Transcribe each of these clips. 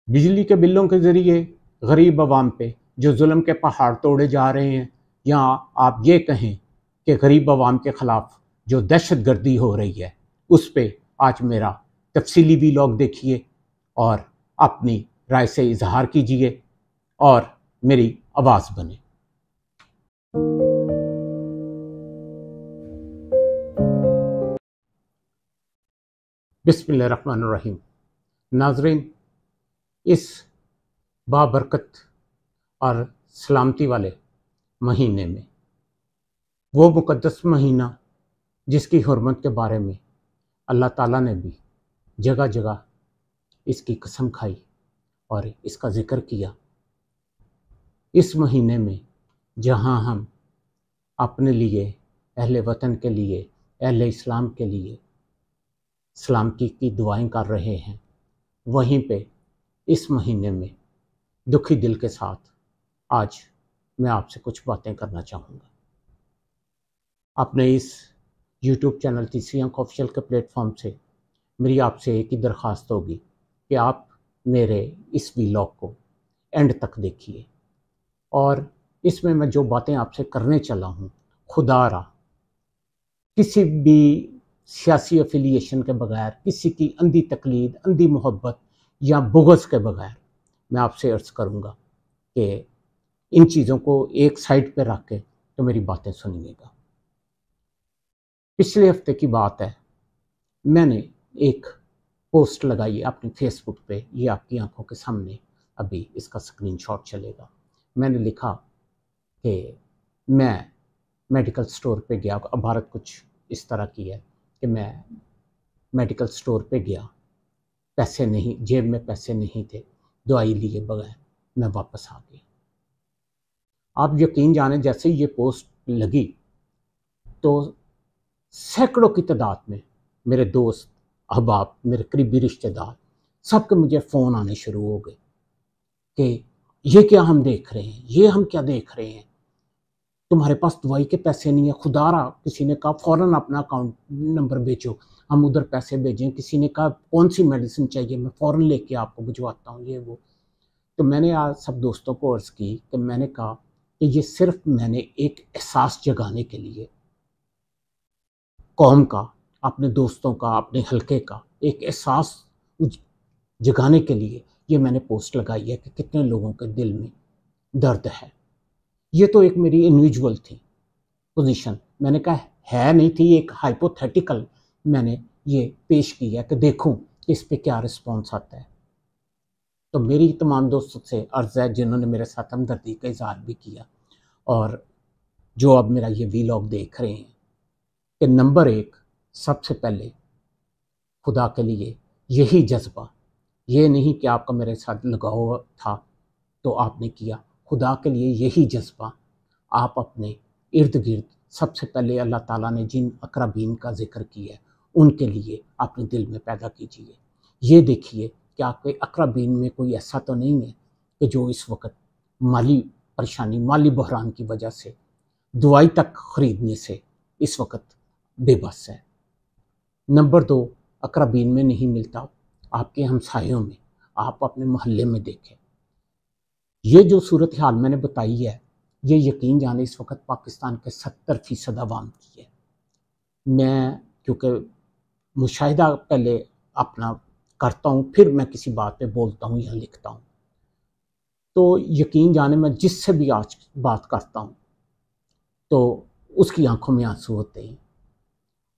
बिजली के बिलों के ज़रिए गरीब आवाम पे जो जुल्म के पहाड़ तोड़े जा रहे हैं, या आप ये कहें कि गरीब आवाम के ख़िलाफ़ जो दहशत गर्दी हो रही है, उस पे आज मेरा तफसीली वीलॉग देखिए और अपनी राय से इजहार कीजिए और मेरी आवाज़ बने। बिस्मिल्लाहिर्रहमानिर्रहीम। नाज़रीन, इस बाबरकत और सलामती वाले महीने में, वो मुक़द्दस महीना जिसकी हुर्मत के बारे में अल्लाह ताला ने भी जगह जगह इसकी कसम खाई और इसका ज़िक्र किया, इस महीने में जहाँ हम अपने लिए, अहले वतन के लिए, अहले इस्लाम के लिए सलामती की दुआएं कर रहे हैं, वहीं पे इस महीने में दुखी दिल के साथ आज मैं आपसे कुछ बातें करना चाहूँगा। अपने इस YouTube चैनल तीसरी आंख ऑफिशियल के प्लेटफॉर्म से मेरी आपसे एक ही दरख्वास्त होगी कि आप मेरे इस वीलॉग को एंड तक देखिए और इसमें मैं जो बातें आपसे करने चला हूँ, खुदारा किसी भी सियासी एफिलिएशन के बगैर, किसी की अंधी तकलीद, अंधी मोहब्बत या बुग़्ज़ के बगैर मैं आपसे अर्ज़ करूँगा कि इन चीज़ों को एक साइड पे रख के तो मेरी बातें सुनिएगा। पिछले हफ्ते की बात है, मैंने एक पोस्ट लगाई है अपने फेसबुक पे, ये आपकी आंखों के सामने अभी इसका स्क्रीनशॉट चलेगा। मैंने लिखा कि मैं मेडिकल स्टोर पे गया, भारत कुछ इस तरह की है कि मैं मेडिकल स्टोर पे गया, पैसे नहीं, जेब में पैसे नहीं थे, दवाई लिए बगैर मैं वापस आ गया। आप यकीन जाने, जैसे ही ये पोस्ट लगी तो सैकड़ों की तादाद में मेरे दोस्त, अहबाब, मेरे करीबी रिश्तेदार, सबके मुझे फ़ोन आने शुरू हो गए कि ये क्या हम देख रहे हैं, ये हम क्या देख रहे हैं, तुम्हारे पास दवाई के पैसे नहीं है, खुदारा। किसी ने कहा फ़ौरन अपना अकाउंट नंबर भेजो, हम उधर पैसे भेजें। किसी ने कहा कौन सी मेडिसिन चाहिए, मैं फ़ौरन लेके आपको भिजवाता हूँ, ये वो। तो मैंने आज सब दोस्तों को अर्ज़ की कि मैंने कहा कि ये सिर्फ मैंने एक एहसास जगाने के लिए, कौम का, अपने दोस्तों का, अपने हल्के का एक एहसास जगाने के लिए ये मैंने पोस्ट लगाई है कि कितने लोगों के दिल में दर्द है। ये तो एक मेरी इंडिविजुअल थी पोजीशन, मैंने कहा है नहीं थी, एक हाइपोथेटिकल मैंने ये पेश किया कि देखूं इस पे क्या रिस्पॉन्स आता है। तो मेरी तमाम दोस्तों से अर्ज़ है जिन्होंने मेरे साथ हमदर्दी का इज़हार भी किया और जो अब मेरा ये वीलॉग देख रहे हैं, कि नंबर एक, सबसे पहले खुदा के लिए यही जज्बा, ये नहीं कि आपका मेरे साथ लगाव था तो आपने किया, खुदा के लिए यही जज्बा आप अपने इर्द गिर्द सबसे पहले अल्लाह ताला ने जिन अक़रबीन का जिक्र किया है उनके लिए अपने दिल में पैदा कीजिए। ये देखिए कि आपके अक़रबीन में कोई ऐसा तो नहीं है कि जो इस वक्त माली परेशानी, माली बहरान की वजह से दवाई तक ख़रीदने से इस वक्त बेबस है। नंबर दो, अक़रबीन में नहीं मिलता, आपके हमसायों में, आप अपने मोहल्ले में देखें। ये जो सूरत हाल मैंने बताई है, ये यकीन जाने इस वक्त पाकिस्तान के 70% अवाम की है। मैं क्योंकि मुशाहिदा पहले अपना करता हूँ, फिर मैं किसी बात पे बोलता हूँ या लिखता हूँ, तो यकीन जाने मैं जिससे भी आज बात करता हूँ तो उसकी आंखों में आंसू होते हैं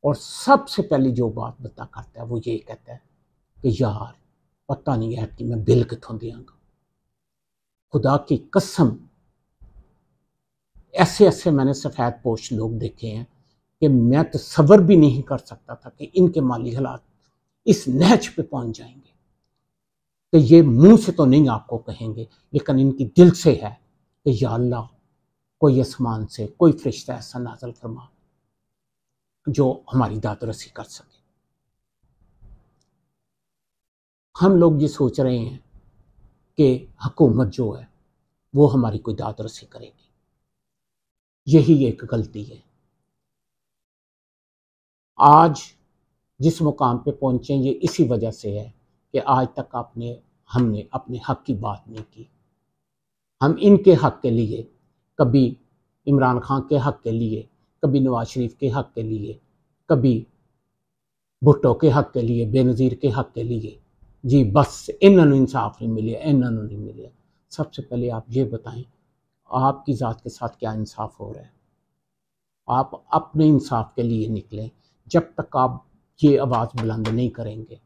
और सबसे पहले जो बात बता करता है वो ये कहता है कि यार पता नहीं है कि मैं बिल कितों दियांगा। खुदा की कसम, ऐसे ऐसे मैंने सफ़ेद पोश लोग देखे हैं कि मैं तसव्वुर भी नहीं कर सकता था कि इनके माली हालात इस नहज पे पहुंच जाएंगे। कि ये मुंह से तो नहीं आपको कहेंगे, लेकिन इनकी दिल से है कि या अल्लाह, कोई आसमान से कोई फरिश्ता ऐसा नाज़िल फरमा जो हमारी दाद रसी कर सके। हम लोग ये सोच रहे हैं कि हुकूमत जो है वो हमारी कोई दाद रसी करेगी, यही एक गलती है। आज जिस मुकाम पे पहुंचे ये इसी वजह से है कि आज तक आपने हमने अपने हक की बात नहीं की। हम इनके हक के लिए, कभी इमरान खान के हक के लिए, कभी नवाज शरीफ के हक के लिए, कभी भुट्टो के हक के लिए, बेनज़ीर के हक के लिए, जी बस इन्होंने इंसाफ नहीं मिले, इन्होंने नहीं मिले। सबसे पहले आप ये बताएं, आपकी ज़ात के साथ क्या इंसाफ हो रहा है? आप अपने इंसाफ के लिए निकलें। जब तक आप ये आवाज़ बुलंद नहीं करेंगे,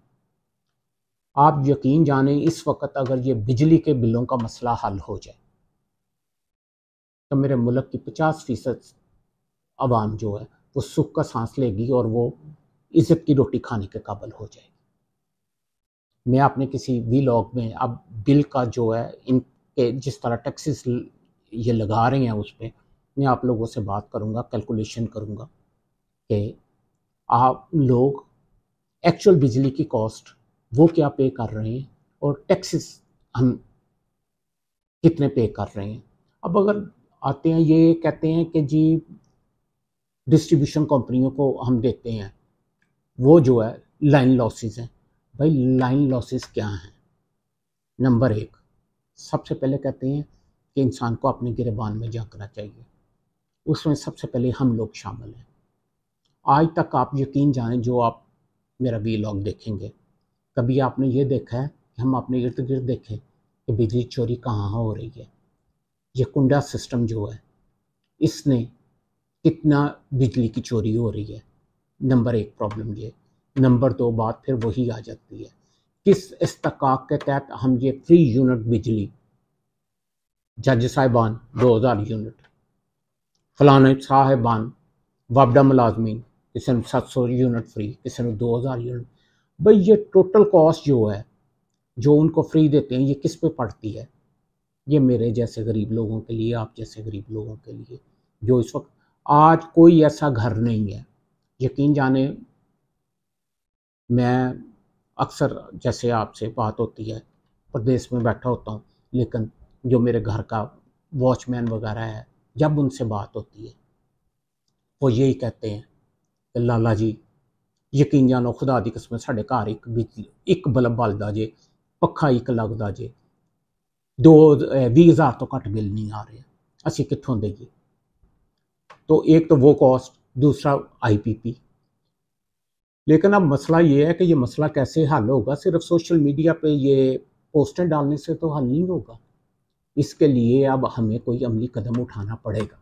आप यकीन जानें, इस वक्त अगर ये बिजली के बिलों का मसला हल हो जाए तो मेरे मुल्क की 50% आवाम जो है वो सुख का सांस लेगी और वो इज़्ज़त की रोटी खाने के काबिल हो जाएगी। मैं अपने किसी व्लॉग में अब बिल का जो है, इनके जिस तरह टैक्सेस ये लगा रहे हैं उस पर मैं आप लोगों से बात करूँगा, कैलकुलेशन करूँगा कि आप लोग एक्चुअल बिजली की कॉस्ट वो क्या पे कर रहे हैं और टैक्सेस हम कितने पे कर रहे हैं। अब अगर आते हैं, ये कहते हैं कि जी डिस्ट्रीब्यूशन कंपनियों को हम देते हैं, वो जो है लाइन लॉसेस हैं। भाई लाइन लॉसेस क्या हैं? नंबर एक, सबसे पहले कहते हैं कि इंसान को अपने गिरबान में झांकना चाहिए, उसमें सबसे पहले हम लोग शामिल हैं। आज तक आप यकीन जानें, जो आप मेरा व्लॉग देखेंगे, कभी आपने ये देखा है कि हम अपने इर्द गिर्द देखें कि बिजली चोरी कहाँ हो रही है? ये कुंडा सिस्टम जो है, इसने कितना बिजली की चोरी हो रही है? नंबर एक प्रॉब्लम ये। नंबर दो बात फिर वही आ जाती है, किस इस्तकाक के तहत हम ये फ्री यूनिट बिजली, जज साहिबान 2000 यूनिट, फलाने साहिबान वापडा मुलाजमीन किसी ने 700 यूनिट फ्री, किसी ने 2000 यूनिट। भाई ये टोटल कॉस्ट जो है, जो उनको फ्री देते हैं, ये किस पे पड़ती है? ये मेरे जैसे गरीब लोगों के लिए, आप जैसे गरीब लोगों के लिए, जो इस वक्त आज कोई ऐसा घर नहीं है। यकीन जाने, मैं अक्सर जैसे आपसे बात होती है, प्रदेश में बैठा होता हूँ, लेकिन जो मेरे घर का वॉचमैन वगैरह है, जब उनसे बात होती है वो यही कहते हैं कि लाला जी यकीन जानो, खुदा दी कसम, साढ़े घर एक बिजली एक बल्ब बलदा जे, पक्खा एक लगदा जे, 20,000 तो घट बिल नहीं आ रहे, असी कित्थों देइए? तो एक तो वो कॉस्ट, दूसरा IPP। लेकिन अब मसला ये है कि ये मसला कैसे हल होगा? सिर्फ सोशल मीडिया पे ये पोस्टर डालने से तो हल नहीं होगा। इसके लिए अब हमें कोई अमली कदम उठाना पड़ेगा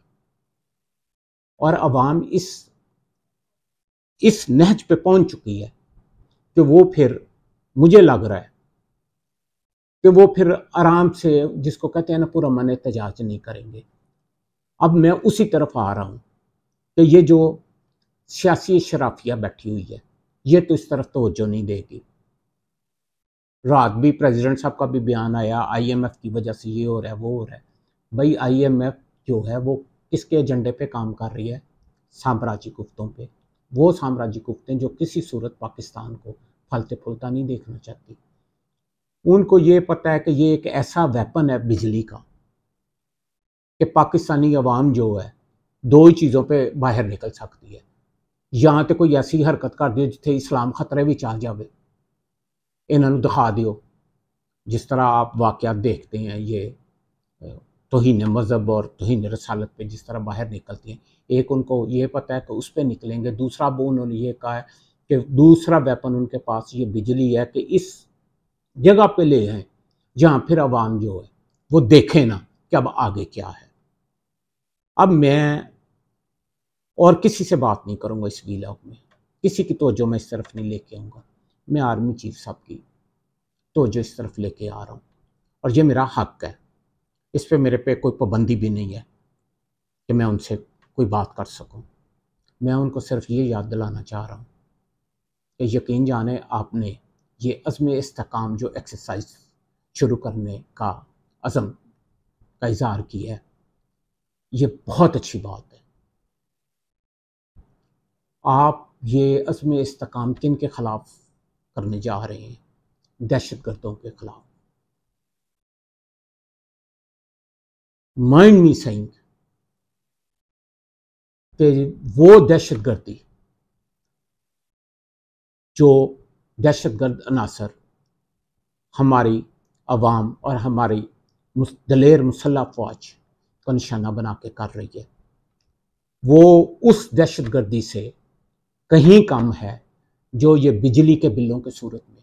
और अवाम इस नहज पे पहुंच चुकी है कि वो फिर, मुझे लग रहा है कि वो फिर आराम से, जिसको कहते हैं ना, पूरा मन एहतजाज नहीं करेंगे। अब मैं उसी तरफ आ रहा हूँ कि ये जो सियासी शराफिया बैठी हुई है, ये तो इस तरफ तवज्जो नहीं देगी। रात भी प्रेसिडेंट साहब का भी बयान आया, IMF की वजह से ये हो रहा है, वो हो रहा है। भाई IMF जो है वो किसके एजेंडे पे काम कर रही है? साम्राज्य गुफ्तों पे। वो साम्राज्य गुफ्तें जो किसी सूरत पाकिस्तान को फलते फूलता नहीं देखना चाहती। उनको ये पता है कि ये एक ऐसा वेपन है बिजली का कि पाकिस्तानी अवाम जो है दो ही चीज़ों पे बाहर निकल सकती है, या तो कोई ऐसी हरकत कर दे जिथे इस्लाम खतरे भी आ जाए, इन्होंने दिखा दियो, जिस तरह आप वाक़यात देखते हैं, ये तौहीन मज़हब और तौहीन रसालत पे जिस तरह बाहर निकलती हैं। एक उनको ये पता है कि उस पर निकलेंगे, दूसरा वो उन्होंने ये कहा है कि दूसरा वेपन उनके पास ये बिजली है कि इस जगह पे ले आएँ जहाँ फिर अवाम जो है वो देखे ना कि अब आगे क्या है। अब मैं और किसी से बात नहीं करूँगा इस व्लॉग में, किसी की तवज्जो मैं इस तरफ नहीं लेके आऊँगा। मैं आर्मी चीफ साहब की तवज्जो इस तरफ लेके आ रहा हूँ और ये मेरा हक है। इस पे मेरे पे कोई पाबंदी भी नहीं है कि मैं उनसे कोई बात कर सकूं। मैं उनको सिर्फ ये याद दिलाना चाह रहा हूँ कि यकीन जाने, आपने ये अज़्म इस्तेकाम जो एक्सरसाइज शुरू करने का अज़म का इज़हार किया है, ये बहुत अच्छी बात है। आप ये अज़्म इस्तेकाम किन के ख़िलाफ़ करने जा रहे हैं? दहशतगर्दों के ख़िलाफ़। माइंड मी सेइंग कि वो दहशतगर्दी, जो दहशतगर्द अनासर हमारी अवाम और हमारी दलेर मुसल्लह फौज का निशाना बना के कर रही है, वो उस दहशतगर्दी से कहीं कम है जो ये बिजली के बिलों की सूरत में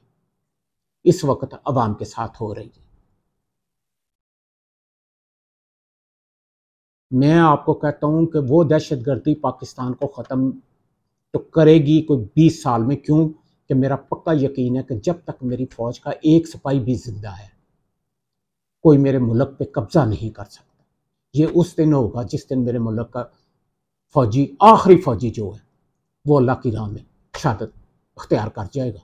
इस वक्त अवाम के साथ हो रही है। मैं आपको कहता हूं कि वो दहशतगर्दी पाकिस्तान को ख़त्म तो करेगी कोई 20 साल में। क्यों कि मेरा पक्का यकीन है कि जब तक मेरी फ़ौज का एक सिपाही भी जिंदा है, कोई मेरे मुल्क पे कब्जा नहीं कर सकता। ये उस दिन होगा जिस दिन मेरे मुल्क का फ़ौजी, आखिरी फ़ौजी जो है, वो अल्लाह की राह में शहादत अख्तियार कर जाएगा,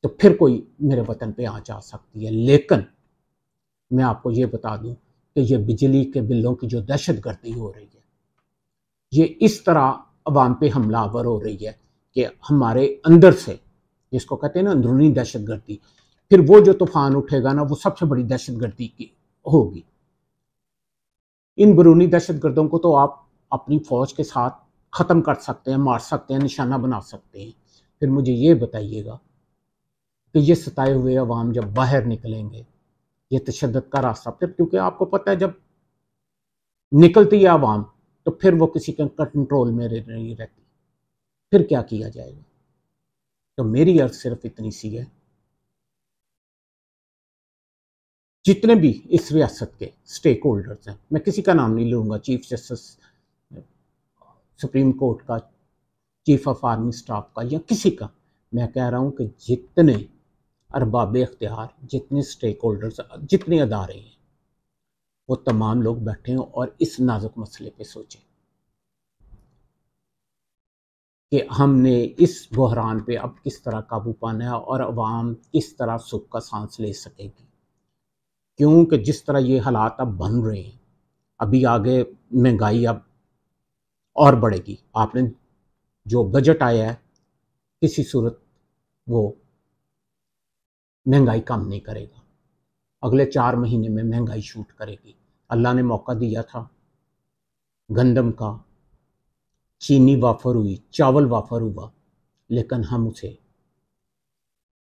तो फिर कोई मेरे वतन पे आ जा सकती है। लेकिन मैं आपको ये बता दूं कि ये बिजली के बिलों की जो दहशतगर्दी हो रही है, ये इस तरह अवाम पे हमलावर हो रही है कि हमारे अंदर से, जिसको कहते हैं ना अंदरूनी दहशतगर्दी, फिर वो जो तूफान उठेगा ना, वो सबसे बड़ी दहशतगर्दी की होगी। इन बैरूनी दहशतगर्दों को तो आप अपनी फौज के साथ ख़त्म कर सकते हैं, मार सकते हैं, निशाना बना सकते हैं। फिर मुझे ये बताइएगा कि ये सताए हुए अवाम जब बाहर निकलेंगे ये तशद्दुद का रास्ता, फिर क्योंकि आपको पता है जब निकलती है अवाम तो फिर वो किसी के कंट्रोल में नहीं रहती, फिर क्या किया जाएगा। तो मेरी अर्ज सिर्फ इतनी सी है, जितने भी इस रियासत के स्टेक होल्डर्स हैं, मैं किसी का नाम नहीं लूँगा, चीफ जस्टिस सुप्रीम कोर्ट का, चीफ ऑफ आर्मी स्टाफ का, या किसी का, मैं कह रहा हूँ कि जितने अरबाब इख्तियार, जितने स्टेक होल्डर्स, जितने अदारे हैं, वो तमाम लोग बैठे हैं और इस नाजुक मसले पे सोचें कि हमने इस बहरान पे अब किस तरह काबू पाना है और अवाम किस तरह सुख का सांस ले सकेगी। क्योंकि जिस तरह ये हालात अब बन रहे हैं, अभी आगे महंगाई अब और बढ़ेगी। आपने जो बजट आया है, किसी सूरत वो महंगाई कम नहीं करेगा, अगले 4 महीने में महंगाई शूट करेगी। अल्लाह ने मौका दिया था, गंदम का, चीनी वाफर हुई, चावल वाफर हुआ, लेकिन हम उसे,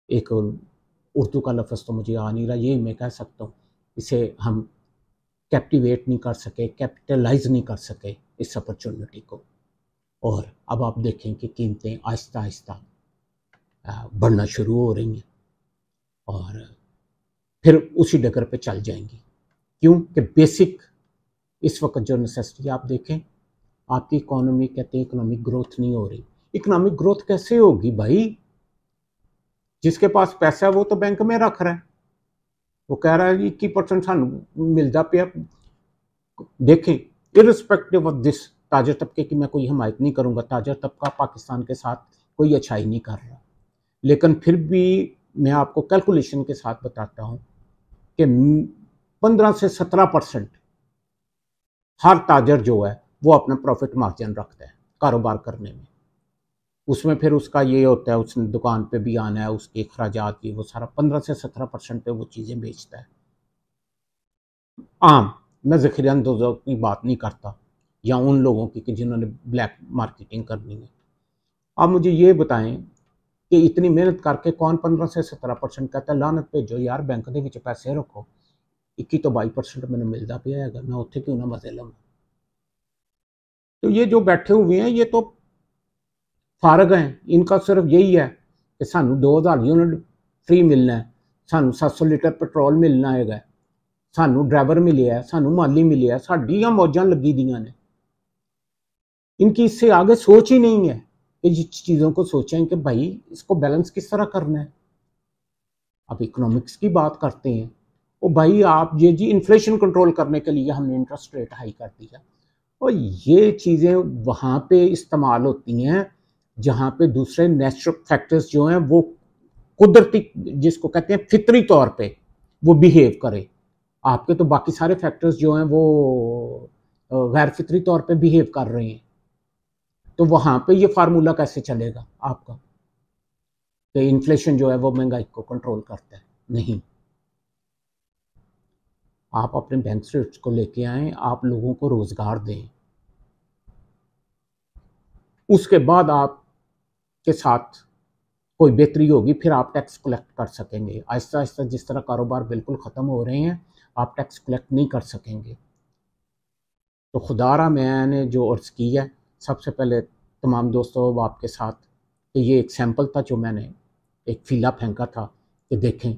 एक उर्दू का लफ्ज़ तो मुझे आ नहीं रहा, ये मैं कह सकता हूँ, इसे हम कैप्टिवेट नहीं कर सके, कैपिटलाइज नहीं कर सके इस अपॉर्चुनिटी को। और अब आप देखें कि कीमतें आहिस्ता आहिस्ता बढ़ना शुरू हो रही हैं और फिर उसी डगर पे चल जाएंगी। क्यों कि बेसिक इस वक्त जो नेसेसिटी आप देखें, आपकी इकोनॉमी, कहते हैं इकोनॉमिक ग्रोथ नहीं हो रही। इकोनॉमिक ग्रोथ कैसे होगी भाई? जिसके पास पैसा है वो तो बैंक में रख रहा है, वो कह रहा है 21% सानू मिलता पे। देखें, इररिस्पेक्टिव ऑफ दिस, ताजर तबके की मैं कोई हिमायत नहीं करूंगा, ताजर तबका पाकिस्तान के साथ कोई अच्छाई नहीं कर रहा, लेकिन फिर भी मैं आपको कैलकुलेशन के साथ बताता हूं कि 15 से 17% हर ताजर जो है वो अपना प्रॉफिट मार्जिन रखता है कारोबार करने में। उसमें फिर उसका ये होता है, उसने दुकान पे भी आना है, उसके अखराजात की, वो सारा 15 से 17% पे वो चीज़ें बेचता है। आम, मैं ज़ख़ीरा अंदोज़ों की बात नहीं करता या उन लोगों की कि जिन्होंने ब्लैक मार्केटिंग करनी है। आप मुझे ये बताएं कि इतनी मेहनत करके कौन 15 से 17% कहता है? लानत भेजो यार, बैंक के विच पैसे रखो, 21 तो 22% मैंने मिलता पे है, मैं उत्थे क्यों ना मजे लवां। तो ये जो बैठे हुए हैं ये तो फारग हैं, इनका सिर्फ यही है कि सानू 2000 यूनिट फ्री मिलना है, सानू 700 लीटर पेट्रोल मिलना है, सानू ड्राइवर मिले है, सानू माली मिले है, साडियां मौजां लगी दियां ने। इनकी इससे आगे सोच ही नहीं है कि चीज़ों को सोचें कि भाई इसको बैलेंस किस तरह करना है। अब इकोनॉमिक्स की बात करते हैं, ओ भाई आप ये जी इन्फ्लेशन कंट्रोल करने के लिए हमने इंटरेस्ट रेट हाई कर दिया, और ये चीज़ें वहाँ पे इस्तेमाल होती हैं जहाँ पे दूसरे नेचुरल फैक्टर्स जो हैं वो कुदरती, जिसको कहते हैं फितरी तौर पे वो बिहेव करे। आपके तो बाकी सारे फैक्टर्स जो हैं वो गैर फितरी तौर पे बिहेव कर रहे हैं, तो वहाँ पे ये फार्मूला कैसे चलेगा आपका कि इन्फ्लेशन जो है वो महंगाई को कंट्रोल करता है? नहीं। आप अपने बैंक रेट्स को लेके आएँ, आप लोगों को रोज़गार दें, उसके बाद आपके साथ कोई बेहतरी होगी, फिर आप टैक्स कलेक्ट कर सकेंगे। आहिस्ता आहिस्ता जिस तरह कारोबार बिल्कुल ख़त्म हो रहे हैं, आप टैक्स कलेक्ट नहीं कर सकेंगे। तो खुदारा मैंने जो अर्ज़ की है, सबसे पहले तमाम दोस्तों आपके साथ कि ये एक सैंपल था जो मैंने एक फीला फेंका था कि देखें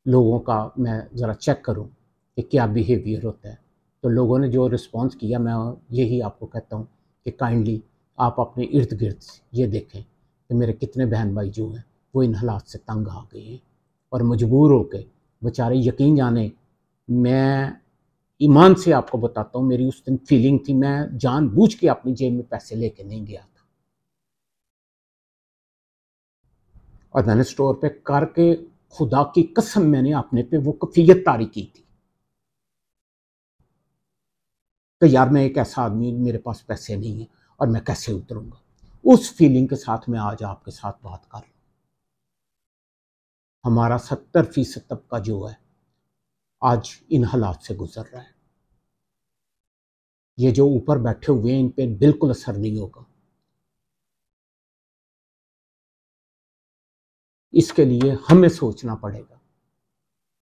लोगों का, मैं ज़रा चेक करूं कि क्या बिहेवियर होता है। तो लोगों ने जो रिस्पांस किया, मैं यही आपको कहता हूं कि काइंडली आप अपने इर्द गिर्द ये देखें कि मेरे कितने बहन भाई जो हैं वो इन हालात से तंग आ गए हैं और मजबूर होकर बेचारे, यकीन जाने, मैं ईमान से आपको बताता हूँ, मेरी उस दिन फीलिंग थी, मैं जानबूझ के अपनी जेब में पैसे लेके नहीं गया था और मैंने स्टोर पे करके, खुदा की कसम, मैंने अपने पे वो कफियत तारी की थी कि यार मैं एक ऐसा आदमी, मेरे पास पैसे नहीं है और मैं कैसे उतरूंगा। उस फीलिंग के साथ मैं आज आपके साथ बात कर रहा हूँ। हमारा 70% तबका जो है आज इन हालात से गुजर रहा है। ये जो ऊपर बैठे हुए हैं इन पे बिल्कुल असर नहीं होगा। इसके लिए हमें सोचना पड़ेगा